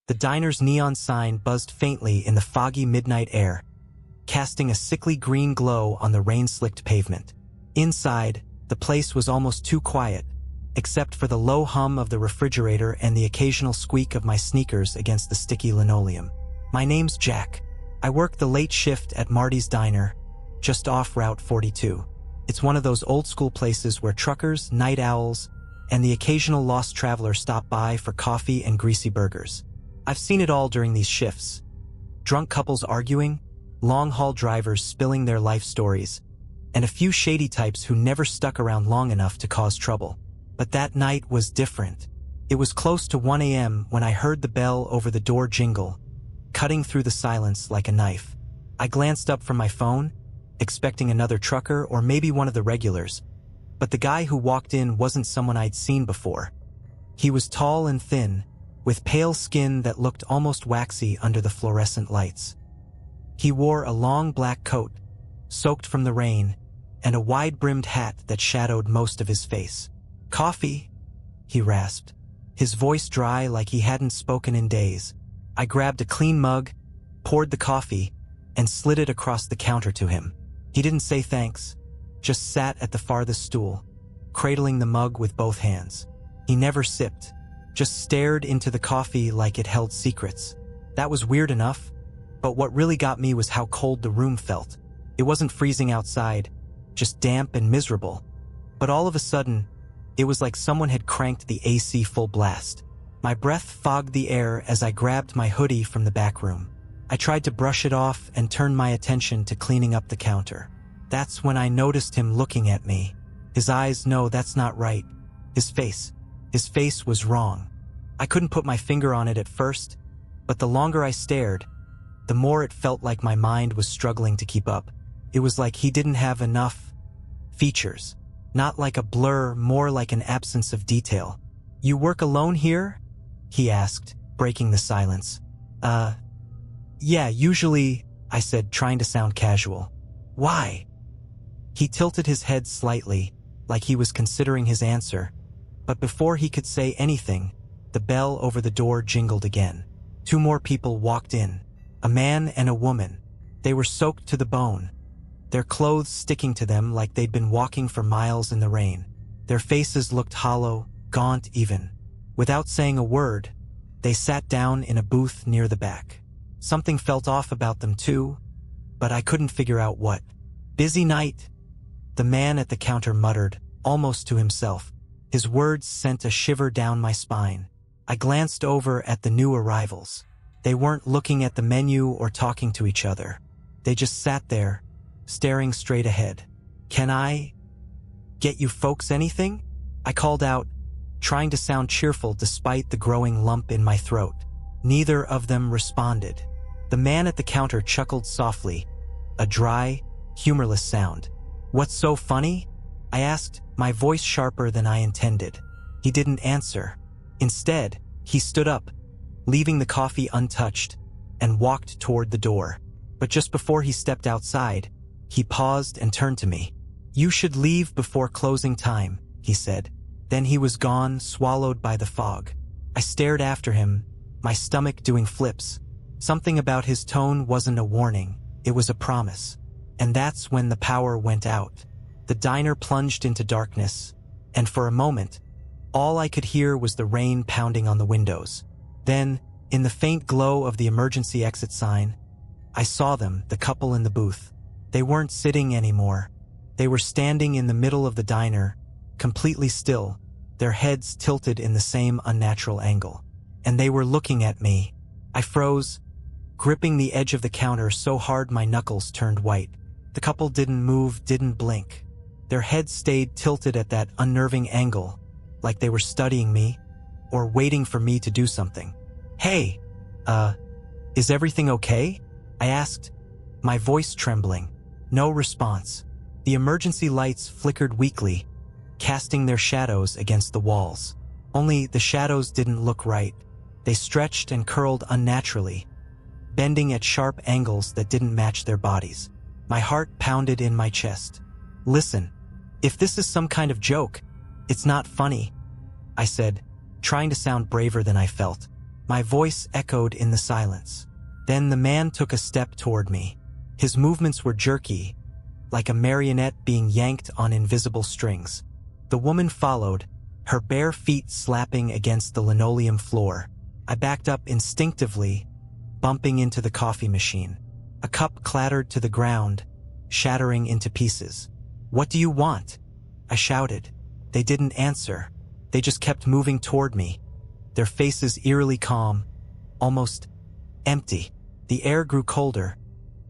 The diner's neon sign buzzed faintly in the foggy midnight air, casting a sickly green glow on the rain-slicked pavement. Inside, the place was almost too quiet, except for the low hum of the refrigerator and the occasional squeak of my sneakers against the sticky linoleum. My name's Jack. I work the late shift at Marty's Diner, just off Route 42. It's one of those old-school places where truckers, night owls, and the occasional lost traveler stop by for coffee and greasy burgers. I've seen it all during these shifts. Drunk couples arguing, long-haul drivers spilling their life stories, and a few shady types who never stuck around long enough to cause trouble. But that night was different. It was close to 1 a.m. when I heard the bell over the door jingle, cutting through the silence like a knife. I glanced up from my phone, expecting another trucker or maybe one of the regulars, but the guy who walked in wasn't someone I'd seen before. He was tall and thin, with pale skin that looked almost waxy under the fluorescent lights. He wore a long black coat, soaked from the rain, and a wide-brimmed hat that shadowed most of his face. "Coffee?" he rasped, his voice dry like he hadn't spoken in days. I grabbed a clean mug, poured the coffee, and slid it across the counter to him. He didn't say thanks, just sat at the farthest stool, cradling the mug with both hands. He never sipped, just stared into the coffee like it held secrets. That was weird enough, but what really got me was how cold the room felt. It wasn't freezing outside, just damp and miserable. But all of a sudden, it was like someone had cranked the AC full blast. My breath fogged the air as I grabbed my hoodie from the back room. I tried to brush it off and turned my attention to cleaning up the counter. That's when I noticed him looking at me. His eyes, no, that's not right. His face was wrong. I couldn't put my finger on it at first, but the longer I stared, the more it felt like my mind was struggling to keep up. It was like he didn't have enough features. Not like a blur, more like an absence of detail. "You work alone here?" he asked, breaking the silence. Yeah, usually," I said, trying to sound casual. "Why?" He tilted his head slightly, like he was considering his answer, but before he could say anything, the bell over the door jingled again. 2 more people walked in, a man and a woman. They were soaked to the bone, their clothes sticking to them like they'd been walking for miles in the rain. Their faces looked hollow, gaunt even. Without saying a word, they sat down in a booth near the back. Something felt off about them too, but I couldn't figure out what. "Busy night," the man at the counter muttered, almost to himself. His words sent a shiver down my spine. I glanced over at the new arrivals. They weren't looking at the menu or talking to each other. They just sat there, staring straight ahead. "Can I get you folks anything?" I called out, trying to sound cheerful despite the growing lump in my throat. Neither of them responded. The man at the counter chuckled softly, a dry, humorless sound. "What's so funny?" I asked, my voice sharper than I intended. He didn't answer. Instead, he stood up, leaving the coffee untouched, and walked toward the door. But just before he stepped outside, he paused and turned to me. "You should leave before closing time," he said. Then he was gone, swallowed by the fog. I stared after him, my stomach doing flips. Something about his tone wasn't a warning, it was a promise. And that's when the power went out. The diner plunged into darkness, and for a moment, all I could hear was the rain pounding on the windows. Then, in the faint glow of the emergency exit sign, I saw them, the couple in the booth. They weren't sitting anymore. They were standing in the middle of the diner, completely still, their heads tilted in the same unnatural angle. And they were looking at me. I froze, gripping the edge of the counter so hard my knuckles turned white. The couple didn't move, didn't blink. Their heads stayed tilted at that unnerving angle, like they were studying me, or waiting for me to do something. "Hey, is everything okay?" I asked, my voice trembling. No response. The emergency lights flickered weakly, casting their shadows against the walls. Only the shadows didn't look right. They stretched and curled unnaturally, bending at sharp angles that didn't match their bodies. My heart pounded in my chest. "Listen, if this is some kind of joke, it's not funny," I said, trying to sound braver than I felt. My voice echoed in the silence. Then the man took a step toward me. His movements were jerky, like a marionette being yanked on invisible strings. The woman followed, her bare feet slapping against the linoleum floor. I backed up instinctively, bumping into the coffee machine. A cup clattered to the ground, shattering into pieces. "What do you want?" I shouted. They didn't answer. They just kept moving toward me, their faces eerily calm, almost empty. The air grew colder,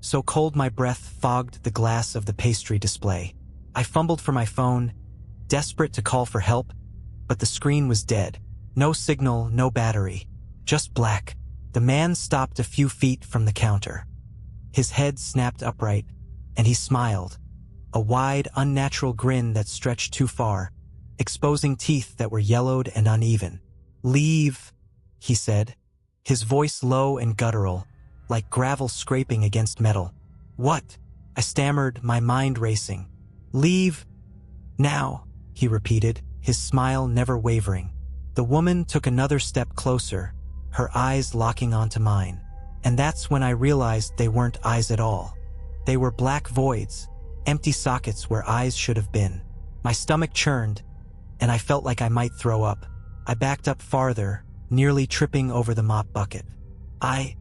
so cold my breath fogged the glass of the pastry display. I fumbled for my phone, desperate to call for help, but the screen was dead. No signal, no battery, just black. The man stopped a few feet from the counter. His head snapped upright, and he smiled, a wide, unnatural grin that stretched too far, exposing teeth that were yellowed and uneven. "Leave," he said, his voice low and guttural, like gravel scraping against metal. "What?" I stammered, my mind racing. "Leave now," he repeated, his smile never wavering. The woman took another step closer, her eyes locking onto mine. And that's when I realized they weren't eyes at all. They were black voids, empty sockets where eyes should have been. My stomach churned, and I felt like I might throw up. I backed up farther, nearly tripping over the mop bucket. I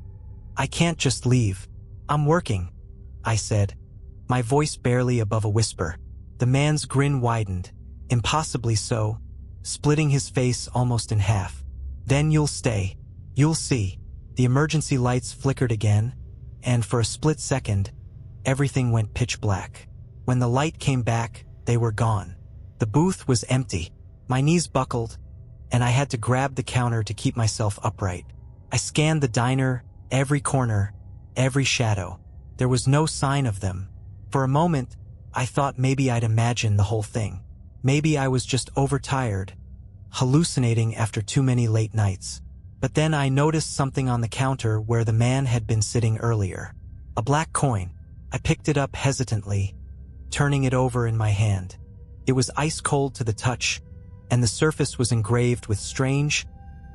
can't just leave. I'm working," I said, my voice barely above a whisper. The man's grin widened, impossibly so, splitting his face almost in half. "Then you'll stay. You'll see." The emergency lights flickered again, and for a split second, everything went pitch black. When the light came back, they were gone. The booth was empty. My knees buckled, and I had to grab the counter to keep myself upright. I scanned the diner, every corner, every shadow. There was no sign of them. For a moment, I thought maybe I'd imagined the whole thing. Maybe I was just overtired, hallucinating after too many late nights. But then I noticed something on the counter where the man had been sitting earlier. A black coin. I picked it up hesitantly, turning it over in my hand. It was ice cold to the touch, and the surface was engraved with strange,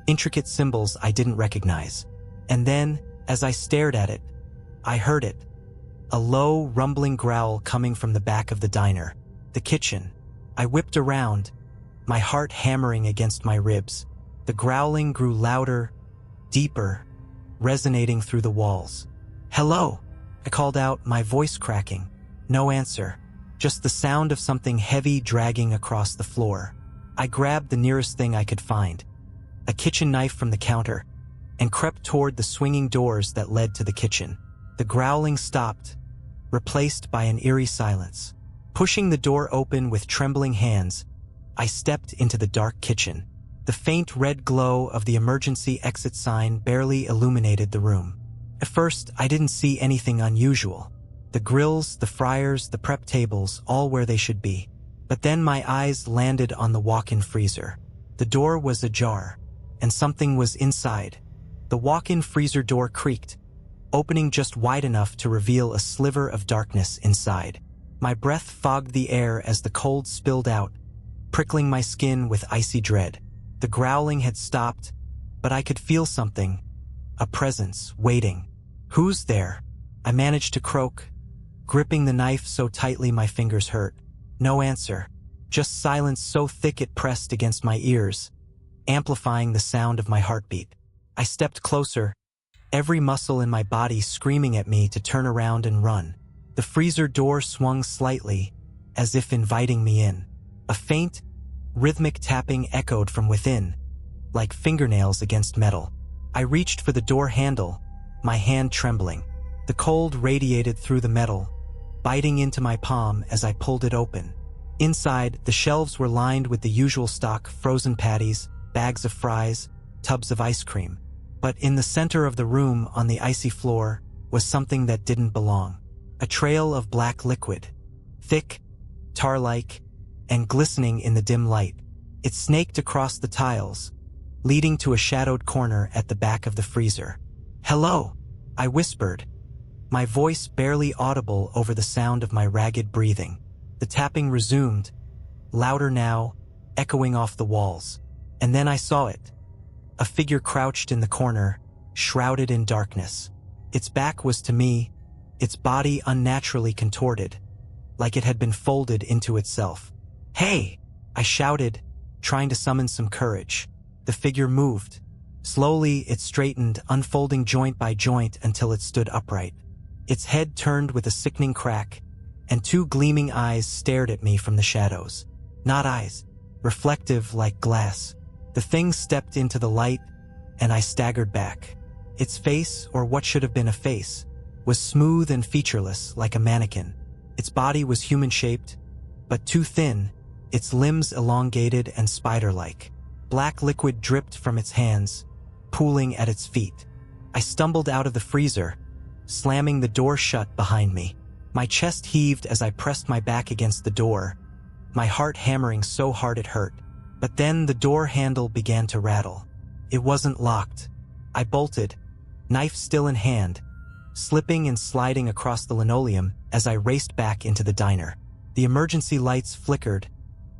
intricate symbols I didn't recognize. And then, as I stared at it, I heard it. A low, rumbling growl coming from the back of the diner. The kitchen. I whipped around, my heart hammering against my ribs. The growling grew louder, deeper, resonating through the walls. "Hello," I called out, my voice cracking. No answer, just the sound of something heavy dragging across the floor. I grabbed the nearest thing I could find, a kitchen knife from the counter, and crept toward the swinging doors that led to the kitchen. The growling stopped, replaced by an eerie silence. Pushing the door open with trembling hands, I stepped into the dark kitchen. The faint red glow of the emergency exit sign barely illuminated the room. At first, I didn't see anything unusual. The grills, the fryers, the prep tables, all where they should be. But then my eyes landed on the walk-in freezer. The door was ajar, and something was inside. The walk-in freezer door creaked, opening just wide enough to reveal a sliver of darkness inside. My breath fogged the air as the cold spilled out, prickling my skin with icy dread. The growling had stopped, but I could feel something, a presence, waiting. "Who's there?" I managed to croak, gripping the knife so tightly my fingers hurt. No answer, just silence so thick it pressed against my ears, amplifying the sound of my heartbeat. I stepped closer, every muscle in my body screaming at me to turn around and run. The freezer door swung slightly, as if inviting me in. A faint, rhythmic tapping echoed from within, like fingernails against metal. I reached for the door handle, my hand trembling. The cold radiated through the metal, biting into my palm as I pulled it open. Inside, the shelves were lined with the usual stock: frozen patties, bags of fries, tubs of ice cream. But in the center of the room, on the icy floor, was something that didn't belong. A trail of black liquid, thick, tar-like, and glistening in the dim light. It snaked across the tiles, leading to a shadowed corner at the back of the freezer. "Hello," I whispered, my voice barely audible over the sound of my ragged breathing. The tapping resumed, louder now, echoing off the walls. And then I saw it. A figure crouched in the corner, shrouded in darkness. Its back was to me, its body unnaturally contorted, like it had been folded into itself. "Hey!" I shouted, trying to summon some courage. The figure moved. Slowly, it straightened, unfolding joint by joint until it stood upright. Its head turned with a sickening crack, and two gleaming eyes stared at me from the shadows. Not eyes, reflective like glass. The thing stepped into the light, and I staggered back. Its face, or what should have been a face, was smooth and featureless like a mannequin. Its body was human-shaped, but too thin, its limbs elongated and spider-like. Black liquid dripped from its hands, pooling at its feet. I stumbled out of the freezer, slamming the door shut behind me. My chest heaved as I pressed my back against the door, my heart hammering so hard it hurt. But then the door handle began to rattle. It wasn't locked. I bolted, knife still in hand, slipping and sliding across the linoleum as I raced back into the diner. The emergency lights flickered,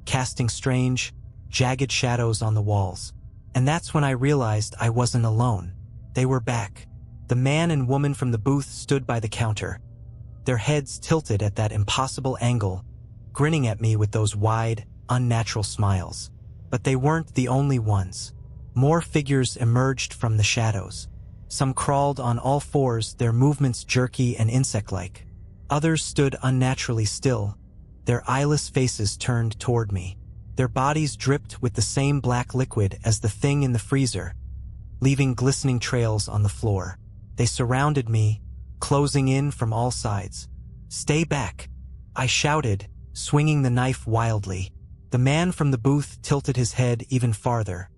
casting strange, jagged shadows on the walls. And that's when I realized I wasn't alone. They were back. The man and woman from the booth stood by the counter, their heads tilted at that impossible angle, grinning at me with those wide, unnatural smiles. But they weren't the only ones. More figures emerged from the shadows. Some crawled on all fours, their movements jerky and insect-like. Others stood unnaturally still, their eyeless faces turned toward me. Their bodies dripped with the same black liquid as the thing in the freezer, leaving glistening trails on the floor. They surrounded me, closing in from all sides. "Stay back!" I shouted, swinging the knife wildly. The man from the booth tilted his head even farther,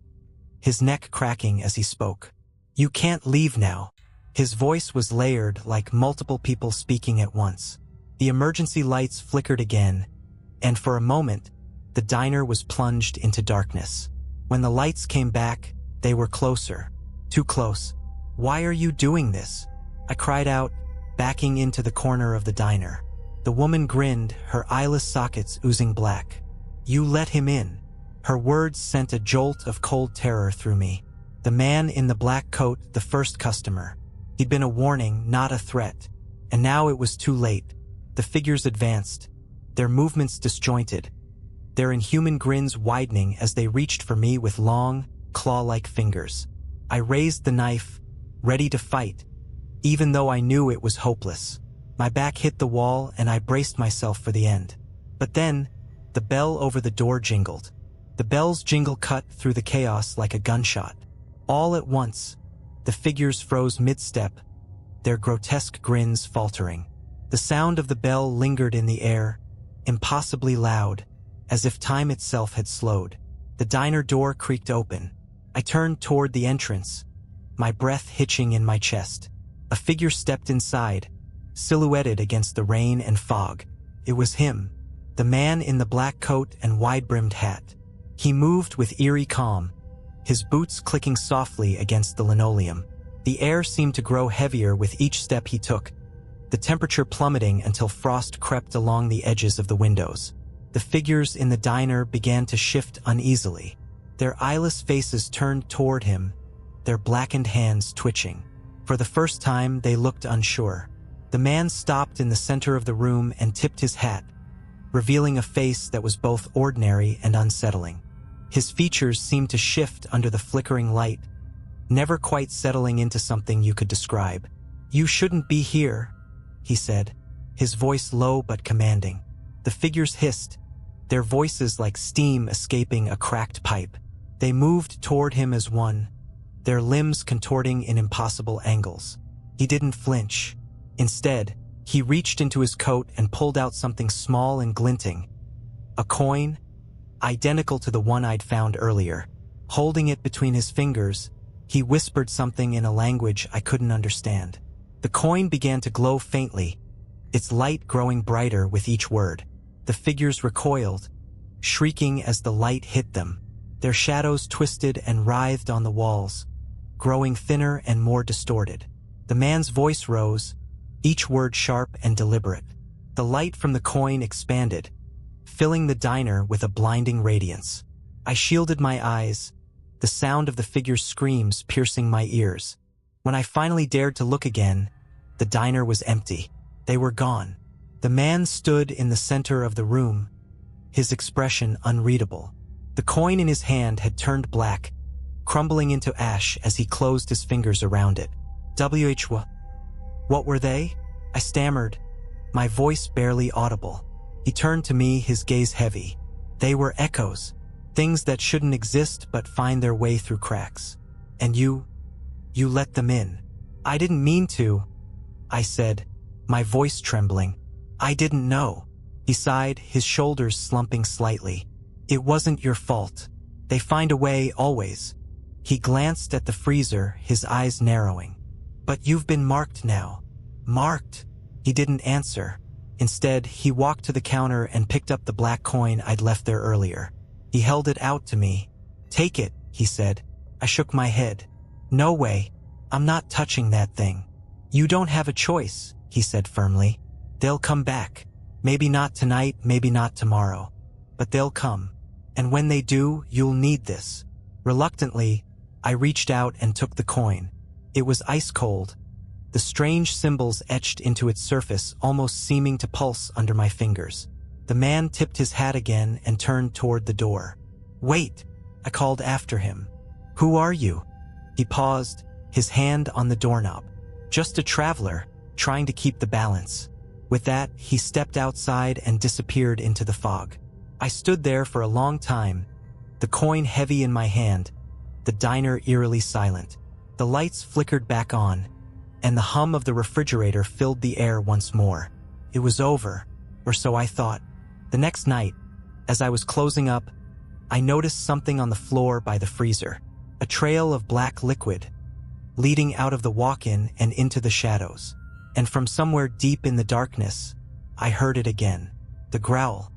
his neck cracking as he spoke. "You can't leave now." His voice was layered like multiple people speaking at once. The emergency lights flickered again, and for a moment, the diner was plunged into darkness. When the lights came back, they were closer. Too close. "Why are you doing this?" I cried out, backing into the corner of the diner. The woman grinned, her eyeless sockets oozing black. "You let him in." Her words sent a jolt of cold terror through me. The man in the black coat, the first customer. He'd been a warning, not a threat. And now it was too late. The figures advanced, their movements disjointed, their inhuman grins widening as they reached for me with long, claw-like fingers. I raised the knife, ready to fight, even though I knew it was hopeless. My back hit the wall and I braced myself for the end. But then, the bell over the door jingled. The bell's jingle cut through the chaos like a gunshot. All at once, the figures froze mid-step, their grotesque grins faltering. The sound of the bell lingered in the air, impossibly loud, as if time itself had slowed. The diner door creaked open. I turned toward the entrance, my breath hitching in my chest. A figure stepped inside, silhouetted against the rain and fog. It was him, the man in the black coat and wide-brimmed hat. He moved with eerie calm, his boots clicking softly against the linoleum. The air seemed to grow heavier with each step he took, the temperature plummeting until frost crept along the edges of the windows. The figures in the diner began to shift uneasily, their eyeless faces turned toward him, their blackened hands twitching. For the first time, they looked unsure. The man stopped in the center of the room and tipped his hat, revealing a face that was both ordinary and unsettling. His features seemed to shift under the flickering light, never quite settling into something you could describe. "You shouldn't be here," he said, his voice low but commanding. The figures hissed, their voices like steam escaping a cracked pipe. They moved toward him as one, their limbs contorting in impossible angles. He didn't flinch. Instead, he reached into his coat and pulled out something small and glinting. A coin, identical to the one I'd found earlier. Holding it between his fingers, he whispered something in a language I couldn't understand. The coin began to glow faintly, its light growing brighter with each word. The figures recoiled, shrieking as the light hit them. Their shadows twisted and writhed on the walls, growing thinner and more distorted. The man's voice rose, each word sharp and deliberate. The light from the coin expanded, filling the diner with a blinding radiance. I shielded my eyes, the sound of the figure's screams piercing my ears. When I finally dared to look again, the diner was empty. They were gone. The man stood in the center of the room, his expression unreadable. The coin in his hand had turned black, crumbling into ash as he closed his fingers around it. What were they? I stammered, my voice barely audible. He turned to me, his gaze heavy. They were echoes, things that shouldn't exist but find their way through cracks. And you let them in. I didn't mean to, I said, my voice trembling. I didn't know. He sighed, his shoulders slumping slightly. It wasn't your fault. They find a way, always. He glanced at the freezer, his eyes narrowing. But you've been marked now. Marked? He didn't answer. Instead, he walked to the counter and picked up the black coin I'd left there earlier. He held it out to me. Take it, he said. I shook my head. No way. I'm not touching that thing. You don't have a choice, he said firmly. They'll come back. Maybe not tonight, maybe not tomorrow. But they'll come. And when they do, you'll need this. Reluctantly, I reached out and took the coin. It was ice cold, the strange symbols etched into its surface almost seeming to pulse under my fingers. The man tipped his hat again and turned toward the door. Wait, I called after him. Who are you? He paused, his hand on the doorknob. Just a traveler, trying to keep the balance. With that, he stepped outside and disappeared into the fog. I stood there for a long time, the coin heavy in my hand, the diner eerily silent. The lights flickered back on, and the hum of the refrigerator filled the air once more. It was over, or so I thought. The next night, as I was closing up, I noticed something on the floor by the freezer. A trail of black liquid, leading out of the walk-in and into the shadows. And from somewhere deep in the darkness, I heard it again. The growl.